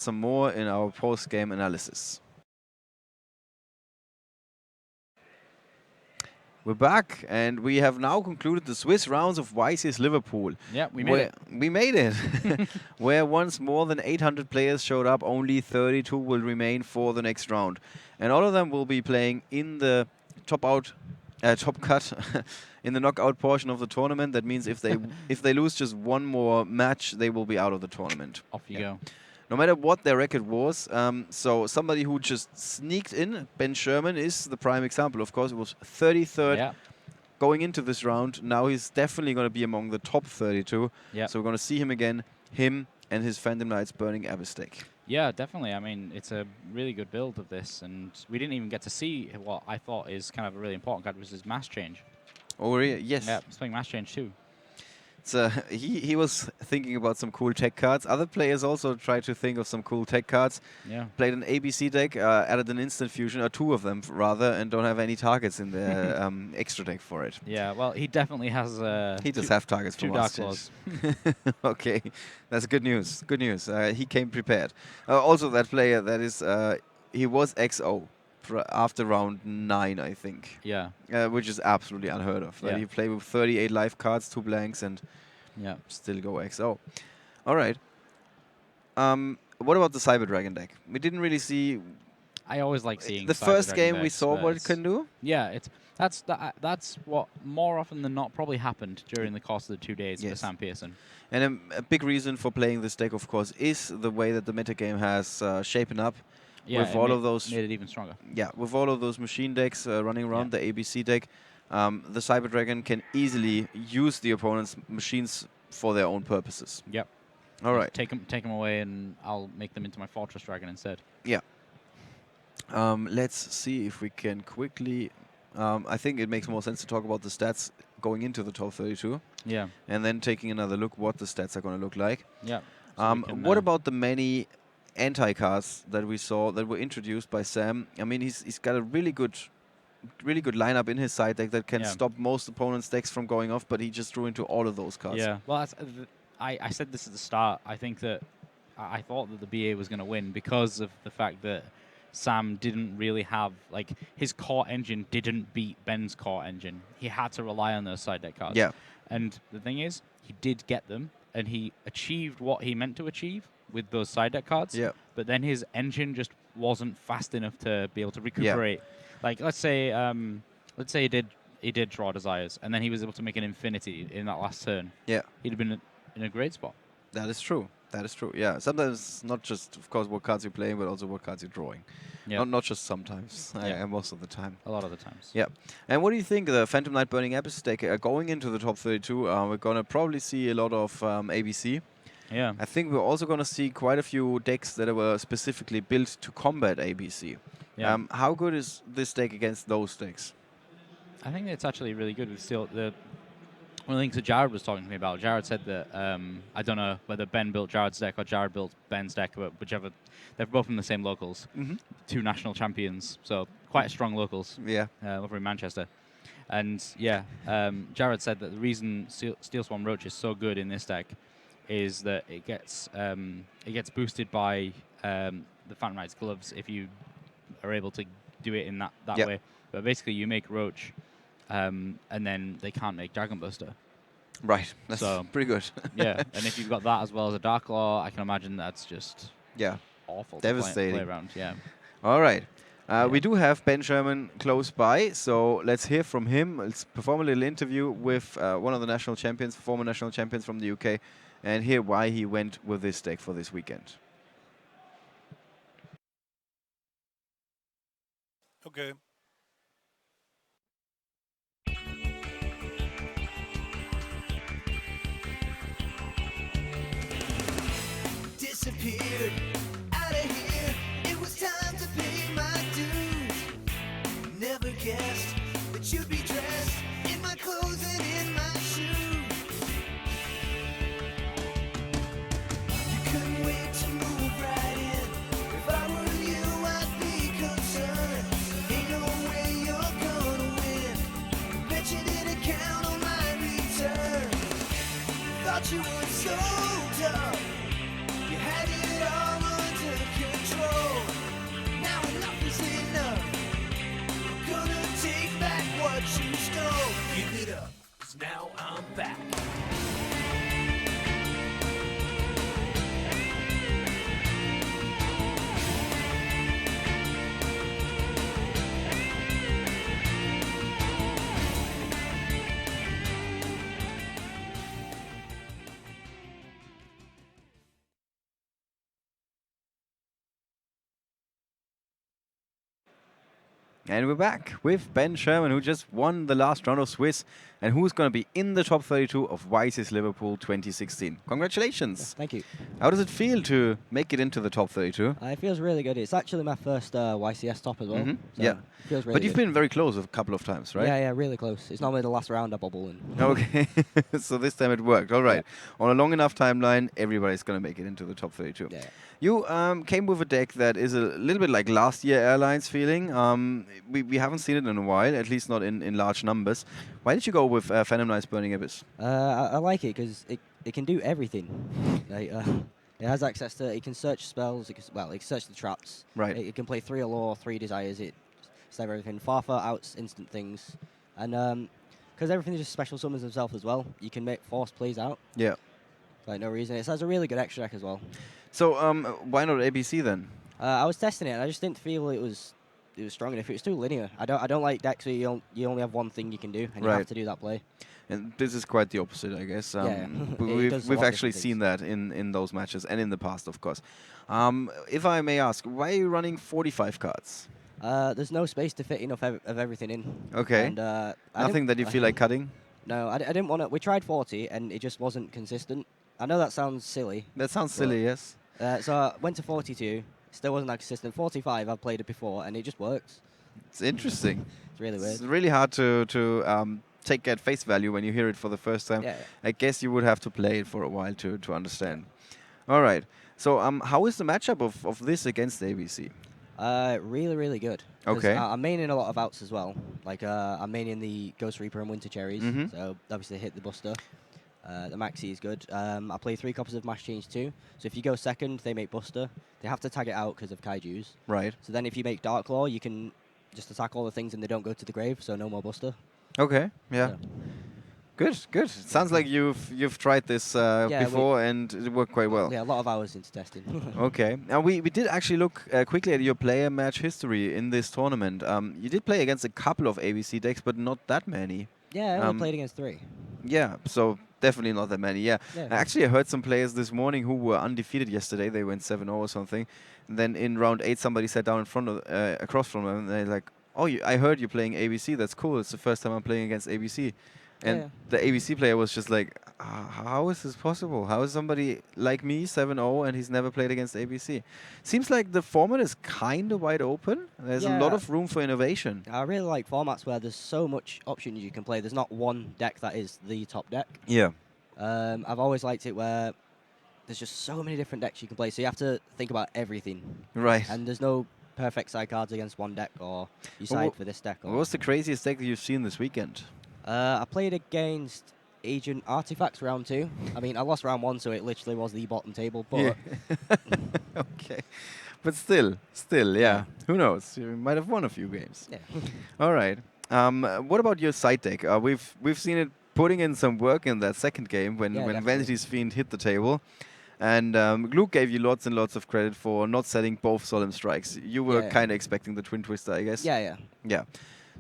some more in our post-game analysis. We're back, and we have now concluded the Swiss rounds of YCS Liverpool. Yeah, we made it. We made it. Where once more than 800 players showed up, only 32 will remain for the next round. And all of them will be playing in the top cut in the knockout portion of the tournament. That means if they lose just one more match, they will be out of the tournament. Off you go. No matter what their record was. So somebody who just sneaked in, Ben Sherman, is the prime example. Of course, it was 33rd going into this round. Now he's definitely going to be among the top 32. Yeah. So we're going to see him again, him and his Phantom Knights Burning Abyss deck. Yeah, definitely. I mean, it's a really good build of this, and we didn't even get to see what I thought is kind of a really important card, which is his mass change. Oh, really? Yes. Yeah, he's playing mass change too. So he was thinking about some cool tech cards. Other players also tried to think of some cool tech cards. Yeah. Played an ABC deck, added an instant fusion, or two of them rather, and don't have any targets in their extra deck for it. Yeah, well, he definitely has. He does have targets for two Dark Claws. Okay, that's good news. Good news. He came prepared. Also, that player that is he was XO after round 9, I think. Yeah. Which is absolutely unheard of. That he played with 38 life cards, 2 blanks, and still go XO. All right. What about the Cyber Dragon deck? We didn't really see. I always like seeing the Cyber first Dragon game we decks, saw but what it can do. Yeah, that's what more often than not probably happened during the course of the 2 days for Sam Pearson. And a big reason for playing this deck, of course, is the way that the metagame has shapen up. Yeah, with all of those, made it even stronger. Yeah, with all of those machine decks running around the ABC deck, the Cyber Dragon can easily use the opponent's machines for their own purposes. Yep. All right. Take them away, and I'll make them into my Fortress Dragon instead. Yeah. Let's see if we can quickly. I think it makes more sense to talk about the stats going into the top 32. Yeah. And then taking another look what the stats are going to look like. Yeah. So what about the many anti-cards that we saw that were introduced by Sam? I mean, he's got a really good lineup in his side deck that can stop most opponents' decks from going off, but he just drew into all of those cards. Yeah, well, I said this at the start. I think that I thought that the BA was going to win because of the fact that Sam didn't really have, like, his core engine didn't beat Ben's core engine. He had to rely on those side deck cards. Yeah. And the thing is, he did get them, and he achieved what he meant to achieve with those side deck cards. Yeah. But then his engine just wasn't fast enough to be able to recuperate. Like, let's say he did draw Desires, and then he was able to make an Infinity in that last turn. Yeah. He'd have been in a great spot. That is true. That is true. Yeah. Sometimes not just, of course, what cards you're playing, but also what cards you're drawing. Yeah. Not just sometimes. Most of the time. A lot of the times. Yeah. And what do you think of the Phantom Knight Burning Abyss deck going into the top 32? We're going to probably see a lot of ABC. Yeah. I think we're also going to see quite a few decks that were specifically built to combat ABC. Yeah. How good is this deck against those decks? I think it's actually really good. With still one of the things that Jared was talking to me about. Jared said that I don't know whether Ben built Jared's deck or Jared built Ben's deck, but whichever, they're both from the same locals. Mm-hmm. 2 national champions, so quite strong locals. Yeah. Over in Manchester. And Jared said that the reason Steel Swarm Roach is so good in this deck is that it gets boosted by the Phantom Knight's gloves if you are able to do it in that way. But basically, you make Roach, and then they can't make Dragon Buster. Right. That's pretty good. Yeah, and if you've got that as well as a Dark Claw, I can imagine that's just awful. Devastating. To play around. Yeah. All right. We do have Ben Sherman close by, so let's hear from him. Let's perform a little interview with one of the national champions, former national champions from the UK, and hear why he went with this deck for this weekend. Okay. Disappeared out of here. It was time to pay my dues. Never guessed that you'd be dressed in my clothes and in my shoes. You couldn't wait to move right in. If I were you, I'd be concerned. Ain't no way you're gonna win. Bet you didn't count on my return. Thought you were so tough. You had it all under And we're back with Ben Sherman, who just won the last round of Swiss and who's going to be in the top 32 of YCS Liverpool 2016. Congratulations. Thank you. How does it feel to make it into the top 32? It feels really good. It's actually my first YCS top as well. Mhm. So Yeah. it feels really But you've good. been very close a couple of times, right? Yeah, really close. It's normally the last round I bubble in. Okay, so this time it worked. All right. On a long enough timeline, everybody's going to make it into the top 32. Yeah. You came with a deck that is a little bit like last year Airlines feeling. We haven't seen it in a while, at least not in large numbers. Why did you go with Phantom Knights Burning Abyss? I like it because it can do everything. Like, it has access to, it can search spells, it can search the traps. Right. It can play 3 Allure, 3 Desires, it's everything. Farfa outs instant things. And because everything just special summons himself as well, you can make force plays out. Yeah. Like no reason. It has a really good extra deck as well. So why not ABC then? I was testing it and I just didn't feel it was strong enough. It was too linear. I don't like decks where you only have one thing you can do and you Right. have to do that play. And this is quite the opposite, I guess. Yeah. We've It does a we've lot of actually different seen that in those matches and in the past, of course. If I may ask, why are you running 45 cards? There's no space to fit enough of everything in. Okay. And I Nothing that you feel like cutting? No, I didn't want to. We tried 40 and it just wasn't consistent. I know that sounds silly. That sounds But- silly, yes. So I went to 42. Still wasn't that consistent. 45, I've played it before and it just works. It's interesting. It's really weird. It's really hard to take at face value when you hear it for the first time. Yeah. I guess you would have to play it for a while to understand. All right. So how is the matchup of this against ABC? Really, really good. 'Cause Okay. I'm maining a lot of outs as well. Like I'm maining the Ghost Reaper and Winter Cherries. Mhm. So obviously hit the Buster. The Maxi is good. I play 3 copies of Mash Change too. So if you go second, they make Buster. They have to tag it out because of Kaiju's. Right. So then if you make Dark Claw, you can just attack all the things and they don't go to the grave, so no more Buster. Okay. Yeah. So, Good. Good. It sounds like you've tried this before and it worked quite well. Yeah, a lot of hours into testing. Okay. Now we did actually look quickly at your player match history in this tournament. You did play against a couple of ABC decks, but not that many. Yeah, I only played against 3. Yeah. So definitely not that many. Yeah. Yeah. Actually, I heard some players this morning who were undefeated yesterday. They went 7-0 or something. And then in round 8, somebody sat down in front of across from them, and they're like, "Oh, I heard you playing ABC. That's cool. It's the first time I'm playing against ABC." And Yeah. the ABC player was just like, how is this possible? How is somebody like me 7-0 and he's never played against ABC? Seems like the format is kind of wide open. There's a lot Yeah. of room for innovation. I really like formats where there's so much options you can play. There's not one deck that is the top deck. Yeah. I've always liked it where there's just so many different decks you can play, so you have to think about everything. Right. And there's no perfect side cards against one deck, or you Well, side for this deck. What Or was the craziest deck that you've seen this weekend? I played against Agent Artifacts round 2. I mean, I lost round 1, so it literally was the bottom table. But Okay. But still, yeah. Who knows? You might have won a few games. yeah, All right. What about your side deck? We've seen it putting in some work in that second game when definitely. Vanity's Fiend hit the table. And Luke gave you lots and lots of credit for not setting both Solemn Strikes. You were Yeah. kind of expecting the Twin Twister, I guess. yeah. Yeah.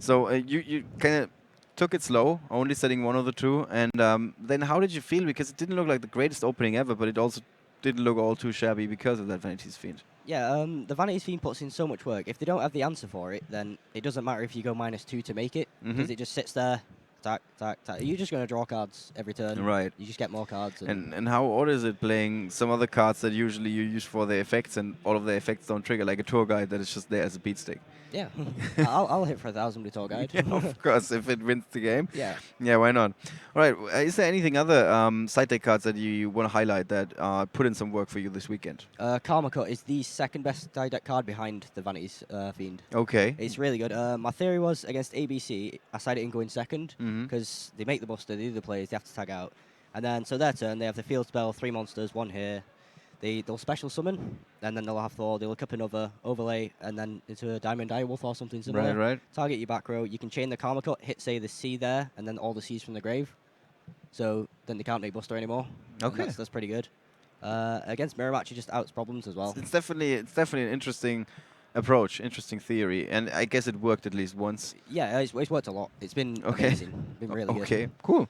So you kind of took it slow, only setting one of the two. And then how did you feel? Because it didn't look like the greatest opening ever, but it also didn't look all too shabby because of that Vanity's Fiend. Yeah, the Vanity's Fiend puts in so much work. If they don't have the answer for it, then it doesn't matter if you go -2 to make it, because Mhm. it just sits there, attack. You're just going to draw cards every turn. Right. You just get more cards. And how odd is it playing some other cards that usually you use for their effects and all of their effects don't trigger, like a tour guide that is just there as a beat stick? yeah, I'll hit for 1,000 with Tour Guide. Yeah, of course, if it wins the game. Yeah. Yeah, why not? All right, is there anything other side deck cards that you want to highlight that put in some work for you this weekend? Karma Cut is the second best side deck card behind the Vanity's Fiend. Okay. It's really good. My theory was against ABC, I sided in going second Mhm. because they make the Buster, they do the plays, they have to tag out. And then, so their turn, they have the field spell, 3 monsters, 1 here. They'll special summon, and then they'll have Thor, they'll look up another, overlay, and then into a Diamond Direwolf or something similar. Right. Target your back row, you can chain the Karma Cut, hit, say, the C there, and then all the C's from the grave. So then they can't make Buster anymore. and Okay. That's pretty good. Against Mirror Match, it just outs problems as well. It's definitely an interesting approach, interesting theory, and I guess it worked at least once. Yeah, it's worked a lot. It's been Okay. amazing. Been really good. Okay, cool.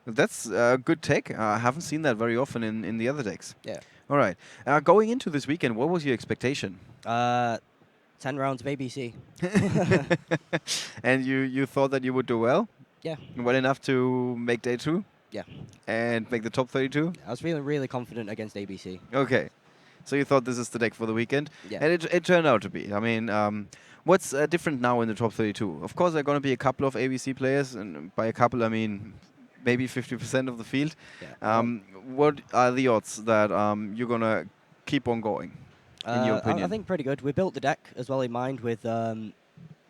That's good tech. I haven't seen that very often in the other decks. Yeah. All right. Going into this weekend, what was your expectation? 10 rounds of ABC. And you thought that you would do well? Yeah. Well enough to make day 2? Yeah. And make the top 32? I was feeling really confident against ABC. Okay. So you thought this is the deck for the weekend? Yeah. And it turned out to be. I mean, what's different now in the top 32? Of course, there are going to be a couple of ABC players, and by a couple, I mean maybe 50% of the field. Yeah. What are the odds that you're going to keep on going, in your opinion? I think pretty good. We built the deck as well in mind with,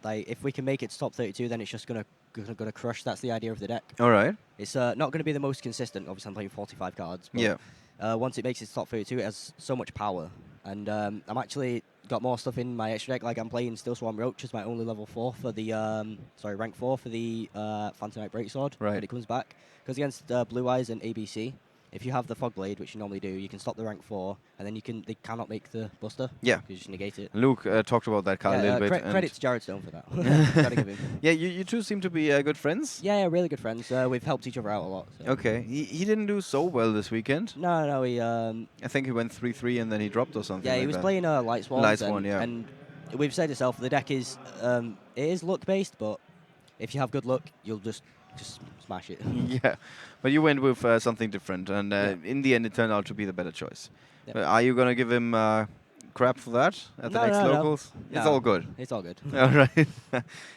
like, if we can make it to top 32, then it's just gonna crush. That's the idea of the deck. All right. It's not going to be the most consistent. Obviously, I'm playing 45 cards. But Yeah. Once it makes it to top 32, it has so much power. And I'm actually got more stuff in my extra deck. Like I'm playing Steel Swarm Roach as my only level 4 for the rank 4 for the Phantom Knight Breaksword. Right. When it comes back, because against Blue Eyes and ABC, if you have the Fog Blade, which you normally do, you can stop the rank 4, and then they cannot make the Buster. Yeah. You just negate it. Luke talked about that card a little bit. Credit to Jared Stone for that. Gotta give him. Yeah, you two seem to be good friends. Yeah, really good friends. We've helped each other out a lot. So. Okay. He didn't do so well this weekend. No, he. I think he went 3-3 and then he dropped or something. Yeah, like he was that. playing Light Swarms. Light Swan, yeah. And we've said itself, the deck is it is luck based, but if you have good luck, you'll just smash it. Yeah, but you went with something different, and in the end, it turned out to be the better choice. Yep. Are you gonna give him crap for that at the No, next no, no. locals? It's No. all good. It's all good. All right,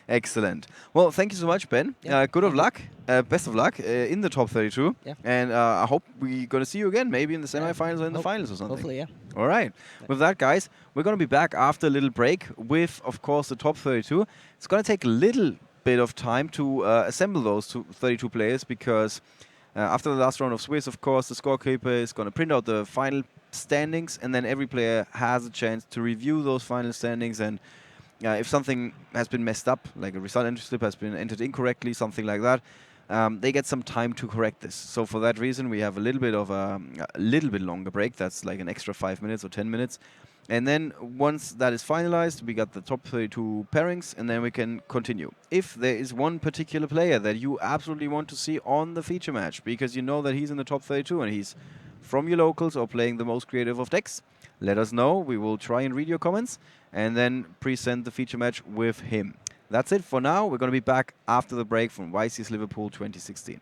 excellent. Well, thank you so much, Ben. Yeah. Good of luck, best of luck in the top 32. Yeah. And I hope we're gonna see you again, maybe in the semifinals or in the Hope- finals or something. Hopefully, yeah. All right. With that, guys, we're going to be back after a little break with, of course, the top 32. It's going to take a little bit of time to assemble those 32 players because after the last round of Swiss, of course, the scorekeeper is going to print out the final standings, and then every player has a chance to review those final standings. And if something has been messed up, like a result entry slip has been entered incorrectly, something like that, they get some time to correct this. So for that reason, we have a little bit of a little bit longer break. That's like an extra 5 minutes or 10 minutes. And then once that is finalized, we got the top 32 pairings, and then we can continue. If there is one particular player that you absolutely want to see on the feature match, because you know that he's in the top 32 and he's from your locals or playing the most creative of decks, let us know. We will try and read your comments and then present the feature match with him. That's it for now. We're going to be back after the break from YCS Liverpool 2016.